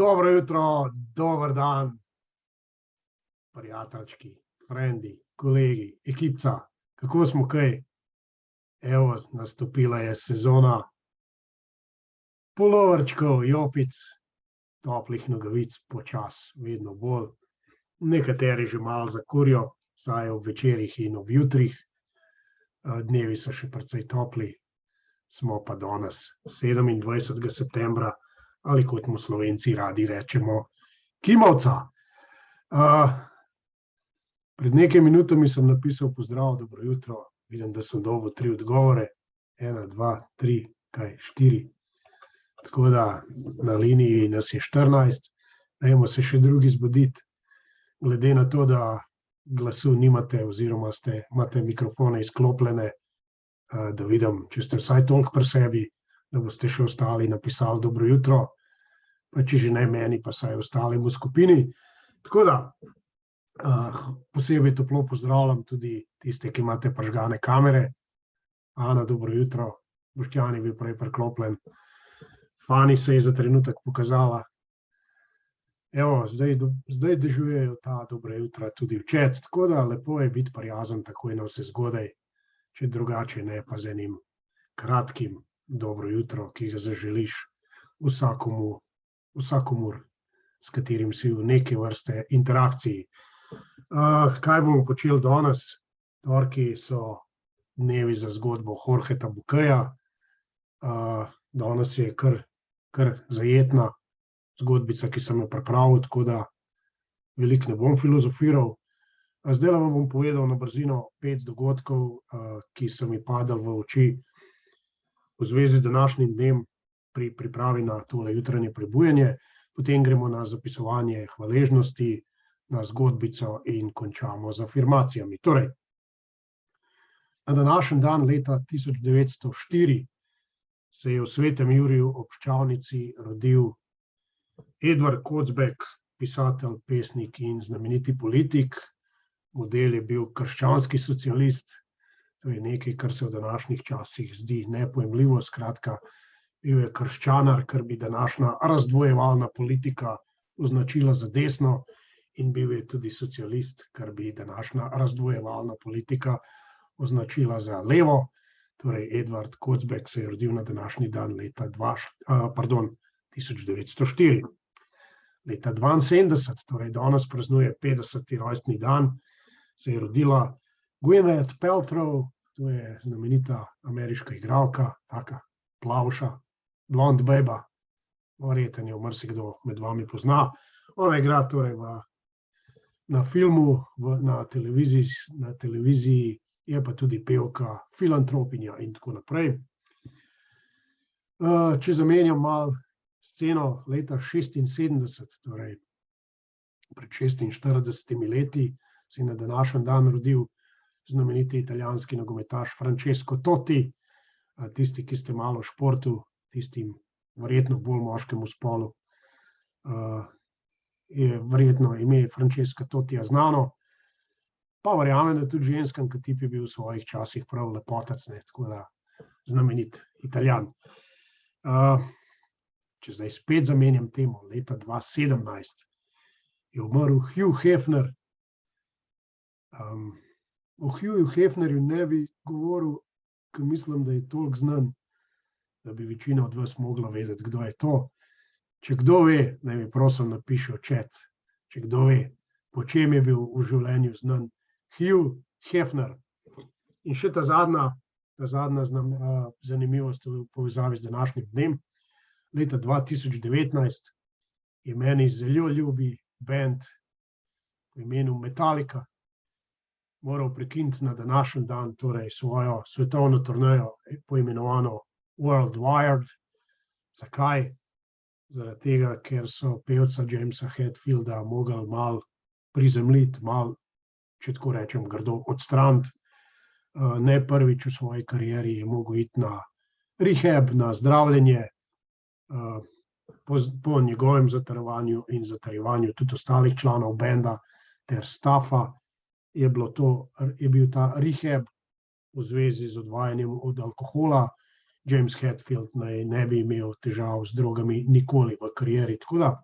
Dobro jutro, dober dan, prijateljčki, frendi, kolegi, ekipca, kako smo kaj? Evo, nastopila je sezona puloverčkov, jopic, toplih nogavic, počas, vedno bolj. Nekateri že malo zakurijo, saj ob večerih in ob jutrih. Dnevi so še precej topli, smo pa danes 27. septembra, ali kot mu Slovenci radi rečemo, kimavca. Pred nekaj minutami sem napisal pozdrav, dobro jutro, vidim, da sem dobil 3 odgovore, 1, 2, 3, 4. Tako da na liniji nas je 14, dajmo se še drugi zbuditi, glede na to, da glasu nimate oziroma imate mikrofone izklopljene, da vidim, če ste vsaj toliko pri sebi, da boste še ostali napisali dobro jutro, pa če že ne meni, pa saj ostalim v skupini. Tako da, posebej toplo pozdravljam tudi tiste, ki imate prižgane kamere. Ana, dobro jutro, Boštjan je bil prej priklopljen. Fani se je za trenutek pokazala. Evo, zdaj dežujejo ta dobra jutra tudi v chat, tako da lepo je biti prijazen takoj na vse zgodaj, če drugače ne, pa z enim kratkim dobro jutro, ki ga zaželiš vsakomur, s katerim si v neke vrste interakciji. Kaj bomo počeli danes? Torki so dnevi za zgodbo Jorgeta Bucaya. Danes je kar zajetna zgodbica, ki sem jo pripravil, tako da veliko ne bom filozofiral. Zdaj vam bom povedal na brzino 5 dogodkov, ki so mi padali v oči v zvezi z današnjim dnem pri pripravi na tole jutranje prebujanje. Potem gremo na zapisovanje hvaležnosti, na zgodbico in končamo z afirmacijami. Torej, na današnji dan leta 1904 se je v Svetem Juriju ob Ščavnici rodil Edvard Kocbek, pisatelj, pesnik in znameniti politik. Model je bil krščanski socialist, to je nekaj, kar se v današnjih časih zdi nepojemljivo, skratka, bil je krščanar, kar bi današnja razdvojevalna politika označila za desno, in bil je tudi socialist, kar bi današnja razdvojevalna politika označila za levo. Torej, Edvard Kocbek se je rodil na današnji dan leta 1904. Leta 1972, torej danes praznuje 50. rojstni dan, se je rodila Gwyneth Paltrow, to je znamenita ameriška igralka, taka plavša, blond beba, verjetno jo marsikdo med vami pozna. Ona igra torej na filmu, na televiziji, je pa tudi pevka, filantropinja in tako naprej. Če zamenjam malo sceno, leta 1976, torej pred 46 leti, se je na današnji dan rodil znameniti italijanski nogometaš Francesco Totti. Tisti, ki ste malo v športu, tistim verjetno bolj moškemu spolu, je verjetno ime Francesca Tottija znano, pa verjamem, da tudi ženskam, ki tip je bil v svojih časih prav lepotec, tako da znamenit Italijan. Če zdaj spet zamenjam temo, leta 2017 je umrl Hugh Hefner. O Hughju Hefnerju ne bi govoril, ker mislim, da je toliko znan, da bi večina od vas mogla vedeti, kdo je to. Če kdo ve, naj mi prosim napiše v chat, če kdo ve, po čem je bil v življenju znan Hugh Hefner. In še ta zadnja zanimivost v povezavi z današnjim dnem. Leta 2019 je meni zelo ljubi band po imenu Metallica moral prekiniti na današnji dan, torej svojo svetovno turnejo poimenovano World Wired. Zakaj? Zaradi tega, ker so pevca Jamesa Hetfielda mogli malo prizemljiti, malo, če tako rečem, grdo odstraniti. Ne prvič v svoji karieri je mogel iti na rehab, na zdravljenje, po njegovem zatrjevanju in zatrjevanju tudi ostalih članov benda ter staffa, je bil ta rehab v zvezi z odvajanjem od alkohola. James Hetfield ne bi imel težav z drogami nikoli v karieri. Tako da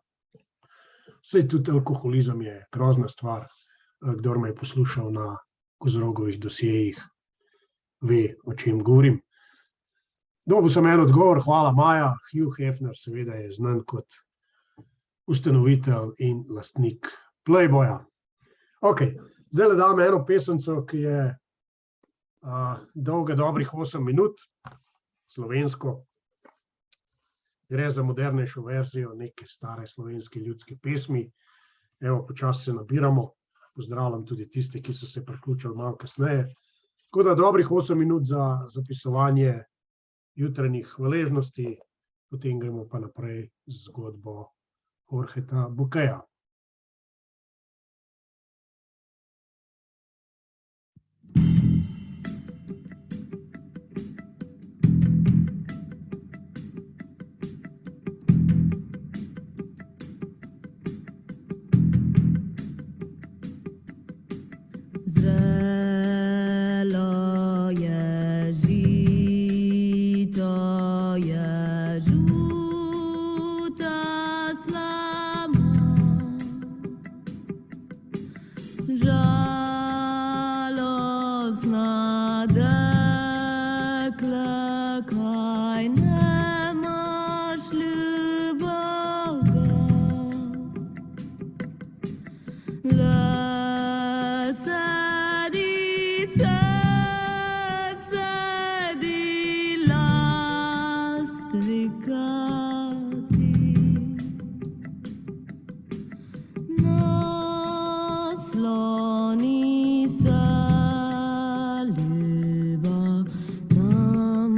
Saj tudi alkoholizem je grozna stvar. Kdor me je poslušal na Kozorogovih dosjejih, ve, o čem govorim. Dobil sem en odgovor, hvala Maja. Hugh Hefner seveda je znan kot ustanovitelj in lastnik Playboya. Ok, zdaj dam eno pesemco, ki je dolga dobrih 8 minut, slovensko. Gre za modernejšo verzijo neke stare slovenske ljudske pesmi. Evo, počasi se nabiramo. Pozdravljam tudi tiste, ki so se priključili malo kasneje. Tako da dobrih 8 minut za zapisovanje jutranjih hvaležnosti, potem gremo pa naprej z zgodbo Jorgeta Bukeja. Zrelo je žito, je žuta slama, žalostna dekle, kaj nemaš ljuboga. Nasloni se ljubav nam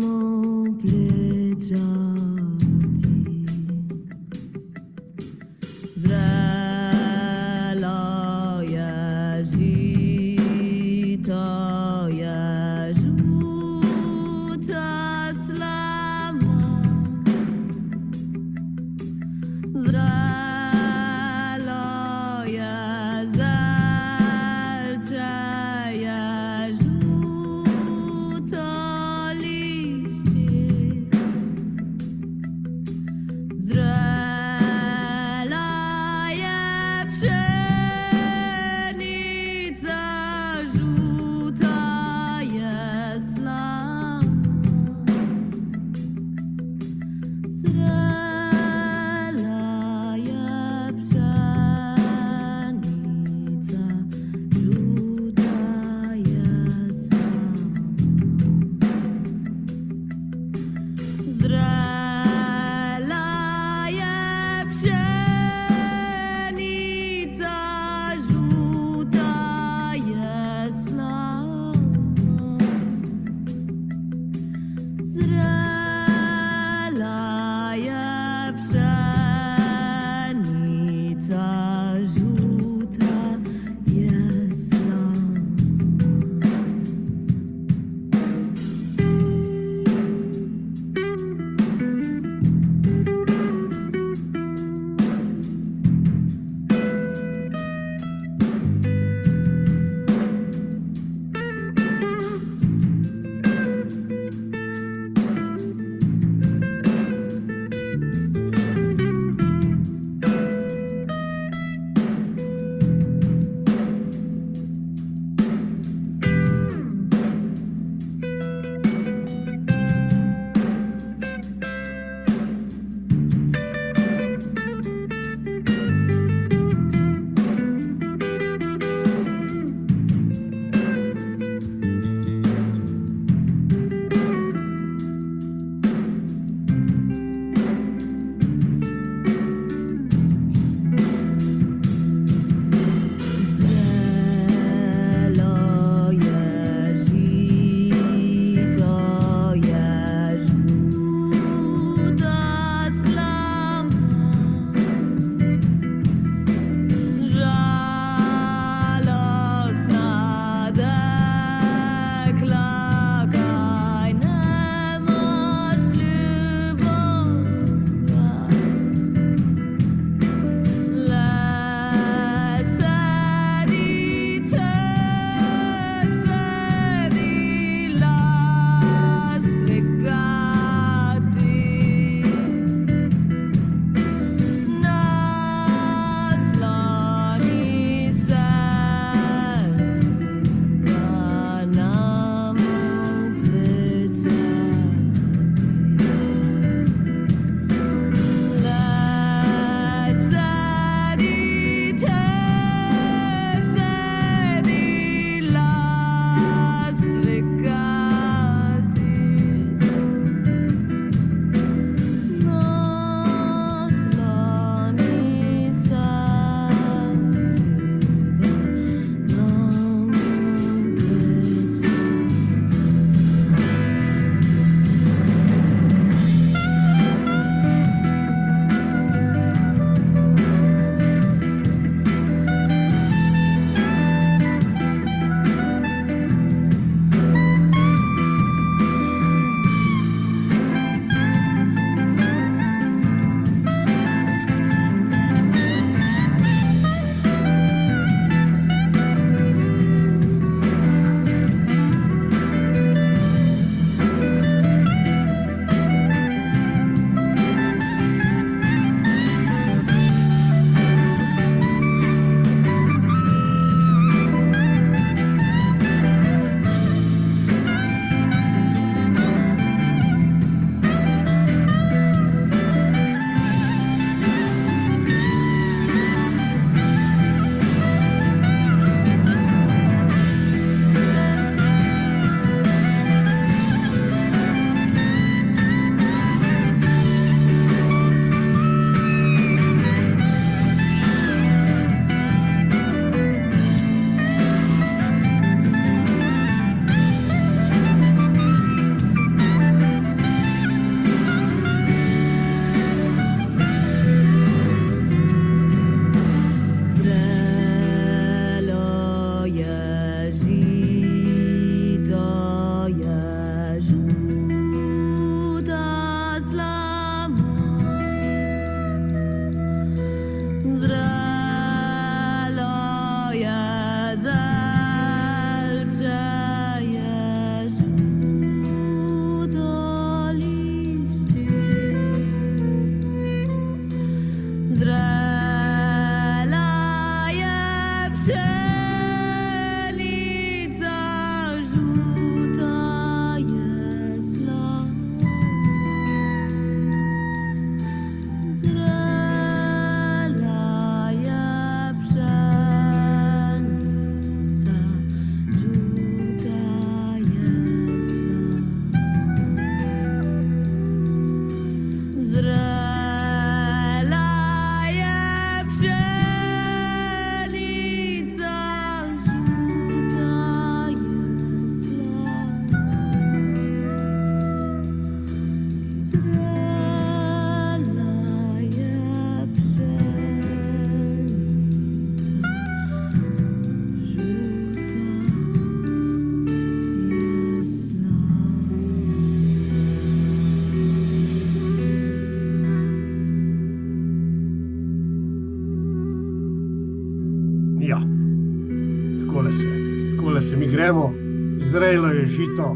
gremo, zrejlo je žito,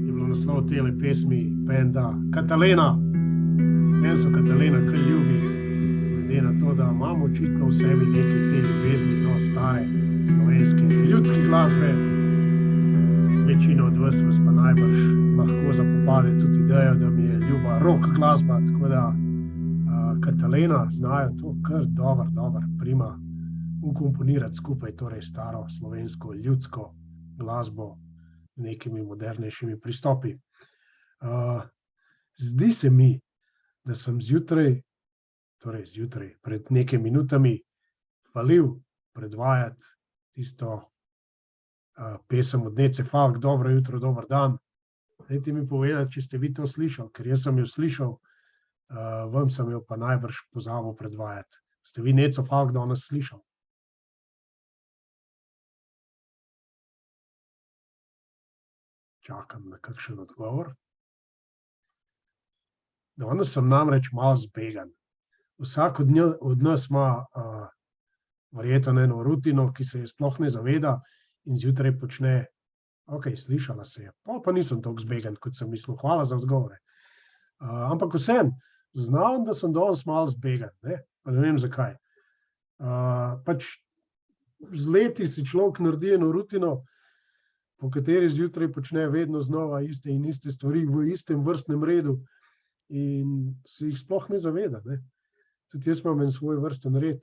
je bilo naslov tele pesmi benda Katalena. Meni so Katalena kar ljubi, glede na to, da imamo očitno v sebi nekaj te ljubezni do stare slovenske ljudske glasbe. Večina od vas pa najbrž lahko zapopade tudi idejo, da mi je ljuba rock glasba, tako da Katalena znajo to kar dobro prima ukomponirati skupaj, torej staro slovensko ljudsko glasbo z nekimi modernejšimi pristopi. Zdi se mi, da sem zjutraj, pred nekaj minutami hvalil predvajati tisto pesem od Nece Falk, Dobro jutro, dober dan. Dajte mi povedati, če ste vi to slišali, ker jaz sem jo slišal, vam sem jo pa najbrž pozabil predvajati. Ste vi Neco Falk danes slišali? Čakam na kakšen odgovor. Danes sem namreč malo zbegan. Vsak od nas ima verjetno eno rutino, ki se je sploh ne zaveda in zjutraj počne, ok, slišala se je, pol pa nisem toliko zbegan, kot sem mislil. Hvala za odgovore. Ampak vseeno, znam, da sem danes malo zbegan, ne? Pa ne vem zakaj. Pač z leti si človek naredi eno rutino, po kateri zjutraj počne vedno znova iste in iste stvari v istem vrstnem redu in se jih sploh ne zaveda, ne. Tudi jaz imam en svoj vrsten red,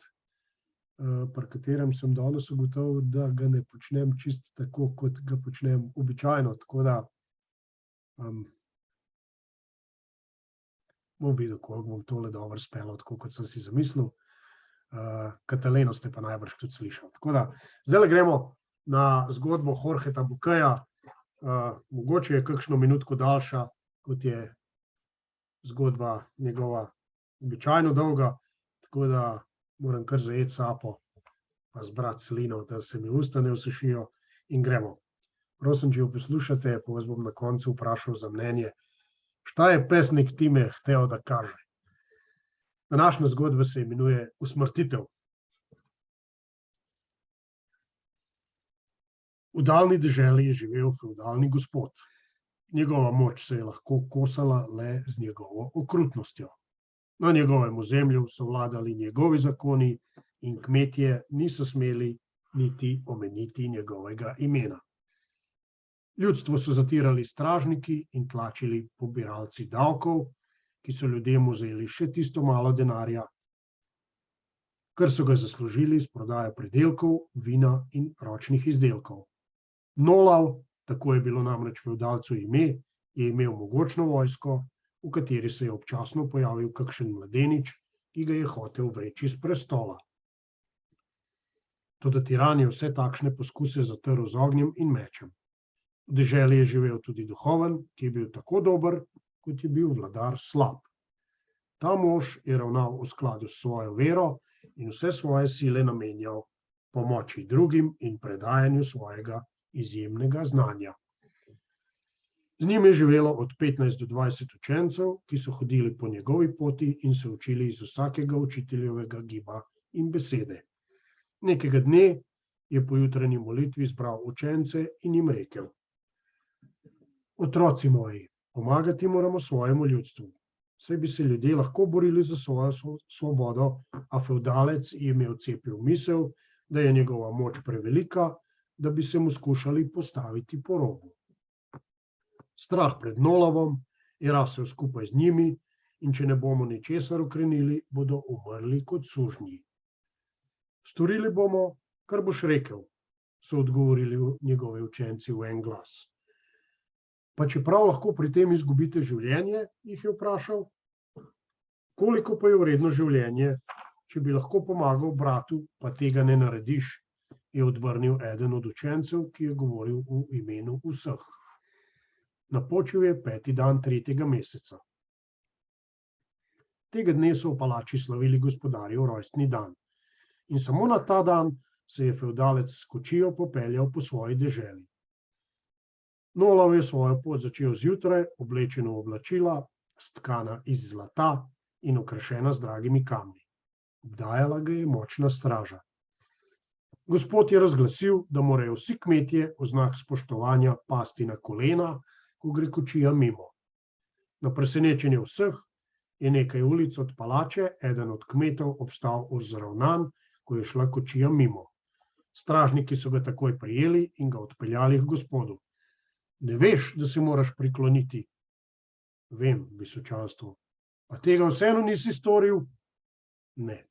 pri katerem sem danes ugotovil, da ga ne počnem čisto tako, kot ga počnem običajno, tako da bom videl, koliko bom tole dobro speljal, tako kot sem si zamislil. Kataleno ste pa najbrž tudi slišali. Tako da, zdajle gremo na zgodbo Jorgeta Bukeja. Mogoče je kakšno minutko daljša, kot je zgodba njegova običajno dolga, tako da moram kar zajeti sapo pa zbrati slino, da se mi usta ne osušijo in gremo. Prosim, če jo poslušate, pa vas bom na koncu vprašal za mnenje. Šta je pesnik time hteo da kaže? Današnja zgodba se imenuje Usmrtitev. V daljni deželi je živel fevdalni gospod. Njegova moč se je lahko kosala le z njegovo okrutnostjo. Na njegovem ozemlju so vladali njegovi zakoni in kmetje niso smeli niti omeniti njegovega imena. Ljudstvo so zatirali stražniki in tlačili pobiralci davkov, ki so ljudem vzeli še tisto malo denarja, kar so ga zaslužili s prodajo pridelkov, vina in ročnih izdelkov. Nolav, tako je bilo namreč fevdalcu ime, je imel mogočno vojsko, v kateri se je občasno pojavil kakšen mladenič, ki ga je hotel vreči s prestola. Toda tiran je vse takšne poskuse zatrl z ognjem in mečem. V deželi je živel tudi duhoven, ki je bil tako dober, kot je bil vladar slab. Ta mož je ravnal v skladu s svojo vero in vse svoje sile namenjal pomoči drugim in predajanju svojega izjemnega znanja. Z njim je živelo od 15 do 20 učencev, ki so hodili po njegovi poti in se učili iz vsakega učiteljevega giba in besede. Nekega dne je po jutranji molitvi zbral učence in jim rekel: Otroci moji, pomagati moramo svojemu ljudstvu. Saj bi se ljudje lahko borili za svojo svobodo, a fevdalec je imel cepil misel, da je njegova moč prevelika, da bi se mu skušali postaviti po robu. Strah pred Nolavom je rasel skupaj z njimi in če ne bomo ničesar ukrenili, bodo umrli kot sužnji. Storili bomo, kar boš rekel, so odgovorili njegovi učenci v en glas. Pa čeprav lahko pri tem izgubite življenje, jih je vprašal. Koliko pa je vredno življenje, če bi lahko pomagal bratu, pa tega ne narediš, je odvrnil eden od učencev, ki je govoril v imenu vseh. Napočil je 5. dan 3. meseca. Tega dne so v palači slavili gospodarjev rojstni dan. In samo na ta dan se je fevdalec s kočijo popeljal po svoji deželi. Nolav je svojo pot začel zjutraj, oblečen v oblačila, stkana iz zlata in okrašena z dragimi kamni. Obdajala ga je močna straža. Gospod je razglasil, da morajo vsi kmetje v znak spoštovanja pasti na kolena, ko gre kočija mimo. Na presenečenje vseh je nekaj ulic od palače eden od kmetov obstal vzravnan, ko je šla kočija mimo. Stražniki so ga takoj prijeli in ga odpeljali k gospodu. Ne veš, da se moraš prikloniti? Vem, visočanstvo. Pa tega vseeno nisi storil? Ne.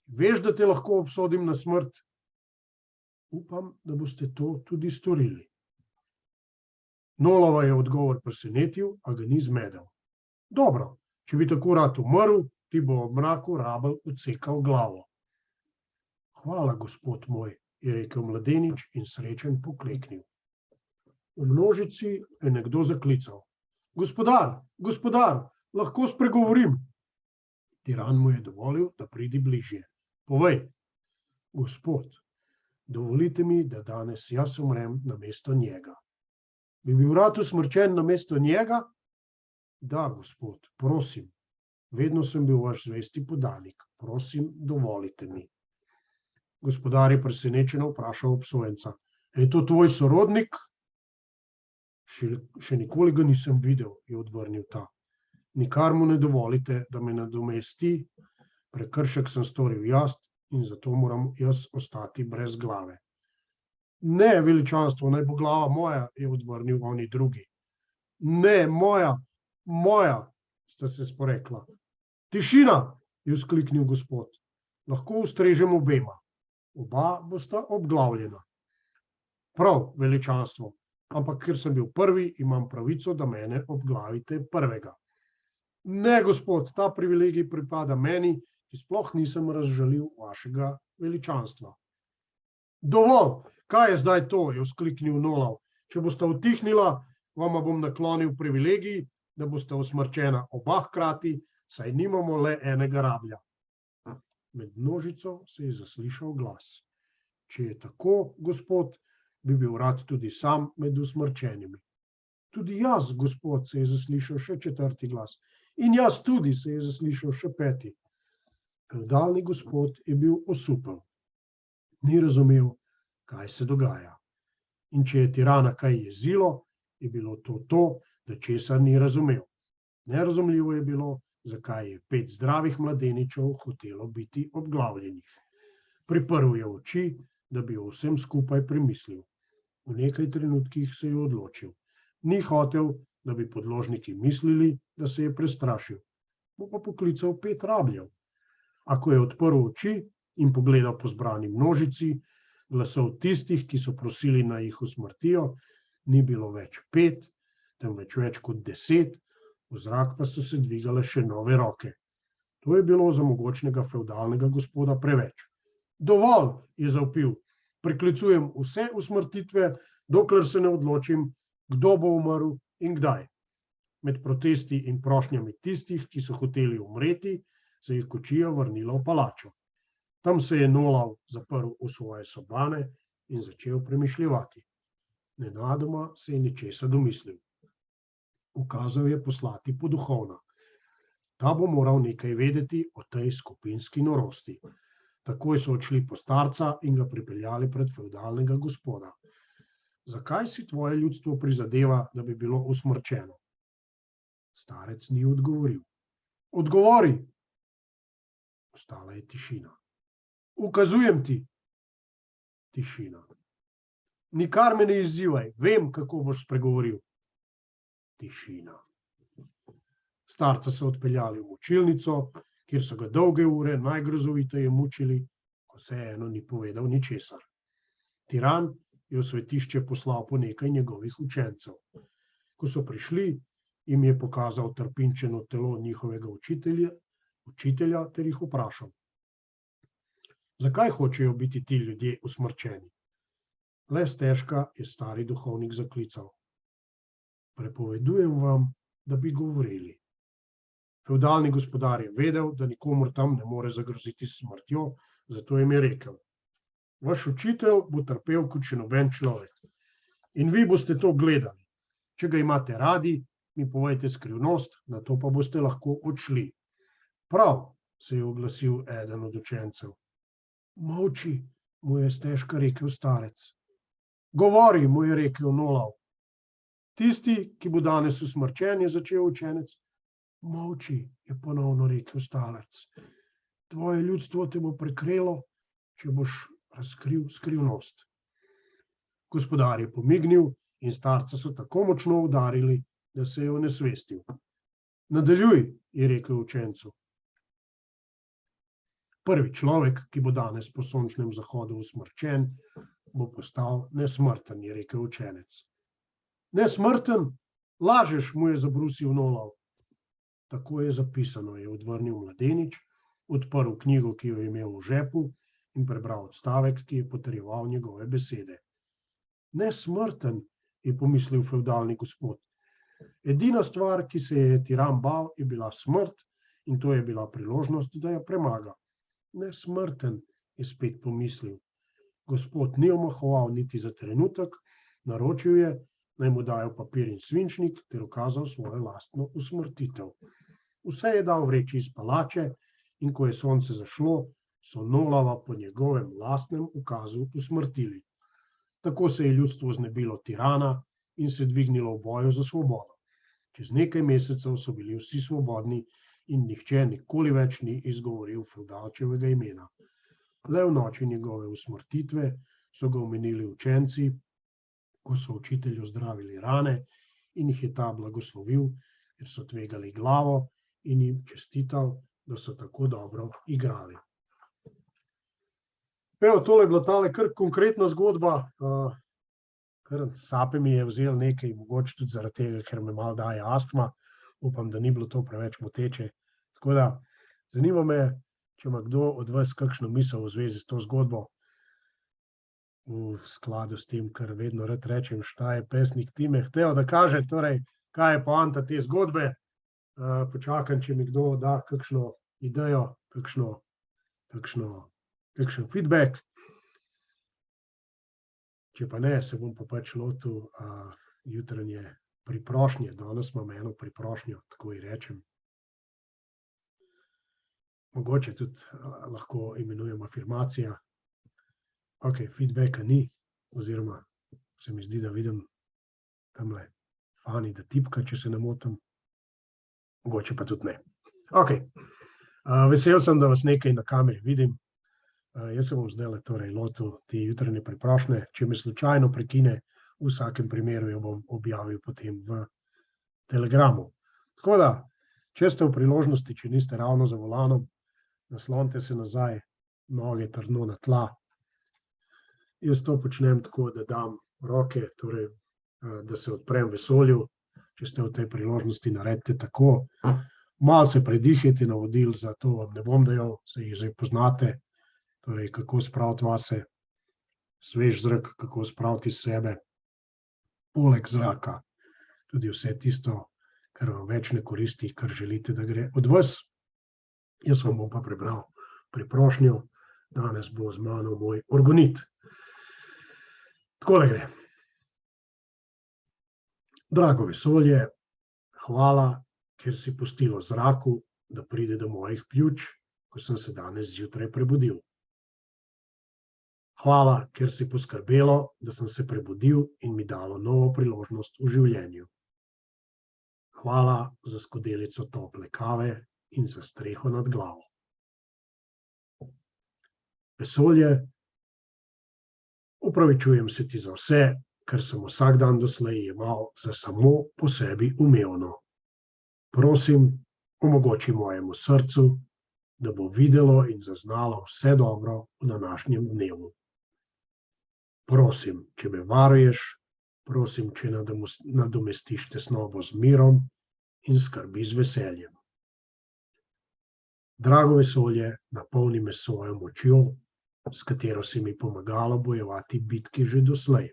Veš, da te lahko obsodim na smrt? Upam, da boste to tudi storili. Nolova je odgovor presenetil, a ga ni zmedel. Dobro, če bi tako rad umrl, ti bo ob mraku rabelj odsekal glavo. Hvala, gospod moj, je rekel mladenič in srečen pokleknil. V množici je nekdo zaklical. Gospodar, gospodar, lahko spregovorim. Tiran mu je dovolil, da pridi bližje. Povej, gospod, dovolite mi, da danes jaz umrem namesto njega. Bi bil rad usmrčen namesto njega? Da, gospod, prosim. Vedno sem bil vaš zvesti podanik. Prosim, dovolite mi. Gospodar je presenečeno vprašal obsojenca. Je to tvoj sorodnik? Še nikoli ga nisem videl, je odvrnil ta. Nikar mu ne dovolite, da me nadomesti, prekršek sem storil jaz in zato moram jaz ostati brez glave. Ne, veličanstvo, naj bo glava moja, je odvrnil oni drugi. Ne, moja, sta se sporekla. Tišina, je vzkliknil gospod. Lahko ustrežem obema. Oba bosta obglavljena. Prav, veličanstvo, ampak ker sem bil prvi, imam pravico, da mene obglavite prvega. Ne, gospod, ta privilegij pripada meni, ki sploh nisem razžalil vašega veličanstva. Dovolj, kaj je zdaj to, je vzkliknil Nolav. Če boste utihnila, vama bom naklonil privilegij, da boste usmrčena oba hkrati, saj nimamo le enega rablja. Med množico se je zaslišal glas. Če je tako, gospod, bi bil rad tudi sam med usmrčenimi. Tudi jaz, gospod, se je zaslišal še četrti glas. In jaz tudi, se je zaslišal še peti. Fevdalni gospod je bil osupel. Ni razumel, kaj se dogaja. In če je tirana kaj jezilo, je bilo to, da česar ni razumel. Nerazumljivo je bilo, zakaj je 5 zdravih mladeničev hotelo biti obglavljenih. Priprl je oči, da bi o vsem skupaj premislil. V nekaj trenutkih se je odločil. Ni hotel, da bi podložniki mislili, da se je prestrašil. Bo pa poklical 5 rabljev. A ko je odprl oči in pogledal po zbrani množici, glasov tistih, ki so prosili, naj jih usmrtijo, ni bilo več 5, temveč več kot 10, v zrak pa so se dvigale še nove roke. To je bilo za mogočnega fevdalnega gospoda preveč. Dovolj, je zavpil, preklicujem vse usmrtitve, dokler se ne odločim, kdo bo umrl in kdaj. Med protesti in prošnjami tistih, ki so hoteli umreti, se je kočija vrnila v palačo. Tam se je Nolav zaprl v svoje sobane in začel premišljevati. Nenadoma se je nečesa domislil. Ukazal je poslati po duhovna. Ta bo moral nekaj vedeti o tej skupinski norosti. Takoj so odšli po starca in ga pripeljali pred fevdalnega gospoda. Zakaj si tvoje ljudstvo prizadeva, da bi bilo usmrčeno? Starec ni odgovoril. Odgovori! Ostala je tišina. Ukazujem ti! Tišina. Nikar me ne izzivaj, vem, kako boš spregovoril. Tišina. Starca so odpeljali v mučilnico, kjer so ga dolge ure najgrozoviteje mučili, ko vseeno ni povedal ničesar. Tiran je v svetišče poslal po nekaj njegovih učencev. Ko so prišli, jim je pokazal trpinčeno telo njihovega učitelja ter jih vprašal. Zakaj hočejo biti ti ljudje usmrčeni? Le stežka je stari duhovnik zaklical. Prepovedujem vam, da bi govorili. Fevdalni gospodar je vedel, da nikomur tam ne more zagroziti s smrtjo, zato jim je rekel. Vaš učitelj bo trpel kot še noben človek. In vi boste to gledali. Če ga imate radi, mi povejte skrivnost, nato pa boste lahko odšli. Prav, se je oglasil eden od učencev. Molči, mu je stežka rekel starec. Govori, mu je rekel Nolav. Tisti, ki bo danes usmrčen, je začel učenec. Molči, je ponovno rekel starec. Tvoje ljudstvo te bo prekrelo, če boš razkril skrivnost. Gospodar je pomignil in starca so tako močno udarili, da se je onesvestil. Nadaljuj, je rekel učencu. Prvi človek, ki bo danes po sončnem zahodu usmrčen, bo postal nesmrten, je rekel učenec. Nesmrten? Lažeš, mu je zabrusil Nolav. Tako je zapisano, je odvrnil mladenič, odprl knjigo, ki jo je imel v žepu in prebral odstavek, ki je potrjeval njegove besede. Nesmrten, je pomislil fevdalni gospod. Edina stvar, ki se je tiran bal, je bila smrt in to je bila priložnost, da jo premaga. Nesmrten, je spet pomislil. Gospod ni omahoval niti za trenutek, naročil je, naj mu dajo papir in svinčnik ter ukazal svojo lastno usmrtitev. Vse je dal vreči iz palače in ko je sonce zašlo, so Nolava po njegovem lastnem ukazu usmrtili. Tako se je ljudstvo znebilo tirana in se dvignilo v boju za svobodo. Čez nekaj mesecev so bili vsi svobodni in nihče nikoli več ni izgovoril fevdalčevega imena. Le v noči njegove usmrtitve so ga omenili učenci, ko so učitelju zdravili rane in jih je ta blagoslovil, ker so tvegali glavo in jim čestital, da so tako dobro igrali. Tole je bila tale kar konkretna zgodba, kar sape mi je vzel nekaj, mogoče tudi zaradi tega, ker me malo daje astma, upam, da ni bilo to preveč moteče. Tako da, zanima me, če ima kdo od vas kakšno misel v zvezi s to zgodbo, v skladu s tem, kar vedno rad rečem, šta je pesnik Time hotel, da kaže, torej, kaj je poanta te zgodbe. Počakam, če mi kdo da kakšno idejo, kakšen feedback. Če pa ne, se bom pa pač lotil jutranje priprošnje. Danes imam eno priprošnjo, tako ji rečem. Mogoče tudi lahko imenujem afirmacija. Ok, feedbacka ni, oziroma se mi zdi, da vidim tamle Fani, da tipka, če se ne motim. Mogoče pa tudi ne. Ok, vesel sem, da vas nekaj na kameri vidim. Jaz se bom zdajle torej lotil te jutranje priprošnje. Če me slučajno prekine, v vsakem primeru jo bom objavil potem v Telegramu. Tako da, če ste v priložnosti, če niste ravno za volanom, naslonite se nazaj, noge trdno na tla. Jaz to počnem tako, da dam roke, torej, da se odprem vesolju. Če ste v tej priložnosti, naredite tako. Malo se predihajte, navodil, za to vam ne bom dajal, se jih že poznate. Torej, kako spraviti vase svež zrak, kako spraviti iz sebe poleg zraka tudi vse tisto, kar vam več ne koristi, kar želite, da gre od vas. Jaz vam bom pa prebral priprošnjo, danes bo z mano moj orgonit. Takole gre. Drago vesolje, hvala, ker si pustilo zraku, da pride do mojih pljuč, ko sem se danes zjutraj prebudil. Hvala, ker si poskrbelo, da sem se prebudil in mi dalo novo priložnost v življenju. Hvala za skodelico tople kave in za streho nad glavo. Vesolje, opravičujem se ti za vse, kar sem vsak dan doslej jemal za samo po sebi umevno. Prosim, omogoči mojemu srcu, da bo videlo in zaznalo vse dobro v današnjem dnevu. Prosim, če me varuješ, prosim, če nadomestiš tesnobo z mirom in skrbi z veseljem. Drago vesolje, napolni me s svojo močjo, s katero si mi pomagalo bojevati bitke že doslej.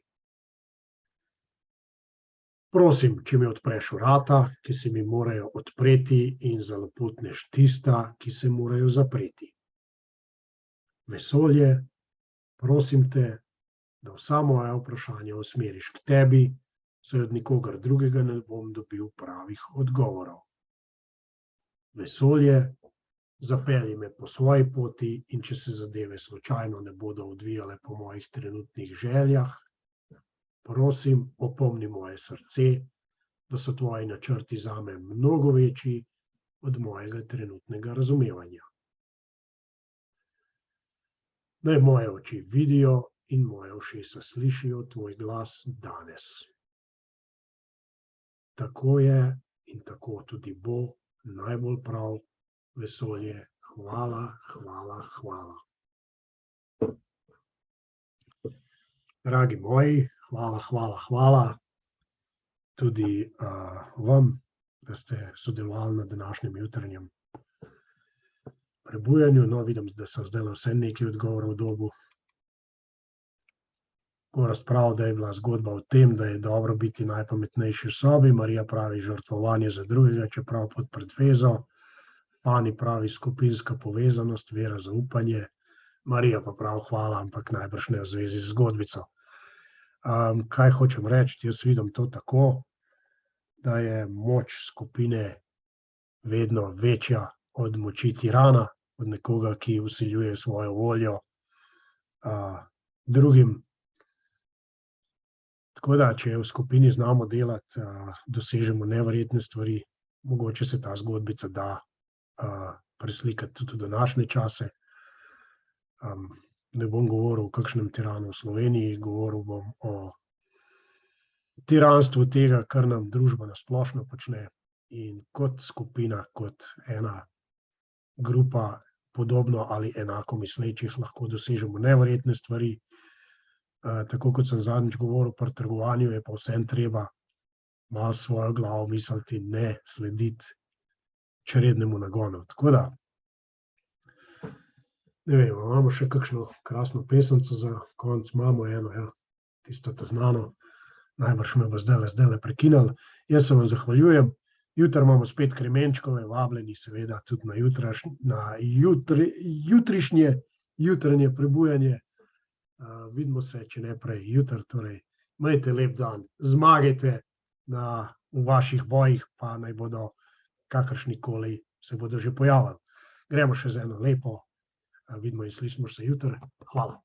Prosim, če mi odpreš vrata, ki se mi morajo odpreti in zaloputneš tista, ki se morajo zapreti. Vesolje, prosim te, da vsa moja vprašanja usmeriš k tebi, saj od nikogar drugega ne bom dobil pravih odgovorov. Vesolje, zapelji me po svoji poti in če se zadeve slučajno ne bodo odvijale po mojih trenutnih željah, prosim, opomni moje srce, da so tvoji načrti zame mnogo večji od mojega trenutnega razumevanja. Naj moje oči vidijo in moje ušesa slišijo tvoj glas danes. Tako je in tako tudi bo, najbolj prav, vesolje, hvala, hvala, hvala. Dragi moji, hvala, hvala, hvala tudi vam, da ste sodelovali na današnjem jutranjem prebujanju. No, vidim, da sem zdaj vse nekaj odgovorov dobil. Ko razpravljal, da je bila zgodba o tem, da je dobro biti najpametnejši v sobi, Marija pravi žrtvovanje za drugega, čeprav pod pretvezo, Fani pravi skupinska povezanost, vera, zaupanje, Marija pa pravi hvala, ampak najbrž ne v zvezi z zgodbico. Kaj hočem reči, jaz vidim to tako, da je moč skupine vedno večja od moči tirana, od nekoga, ki vsiljuje svojo voljo drugim. Tako da, če v skupini znamo delati, dosežemo neverjetne stvari, mogoče se ta zgodbica da preslikati tudi v današnje čase. Ne bom govoril o kakšnem tiranu v Sloveniji, govoril bom o tiranstvu tega, kar nam družba na splošno počne, in kot skupina, kot ena grupa podobno ali enako mislečih lahko dosežemo neverjetne stvari. Tako kot sem zadnjič govoril pri trgovanju, je pa vsem treba malo svojo glavo misliti, ne slediti črednemu nagonu. Tako da, ne vem, imamo še kakšno krasno pesemco za konec, imamo eno, ja, tisto znano, najbrž me bo zdajle prekinili. Jaz se vam zahvaljujem, jutri imamo spet kremenčkove, vabljeni seveda tudi na jutrišnje jutranje prebujanje. Vidimo se, če ne prej, jutri, torej imejte lep dan, zmagajte v vaših bojih, pa naj bodo kakršnikoli se bodo že pojavili. Gremo še z eno lepo, vidimo in slišimo se jutri. Hvala.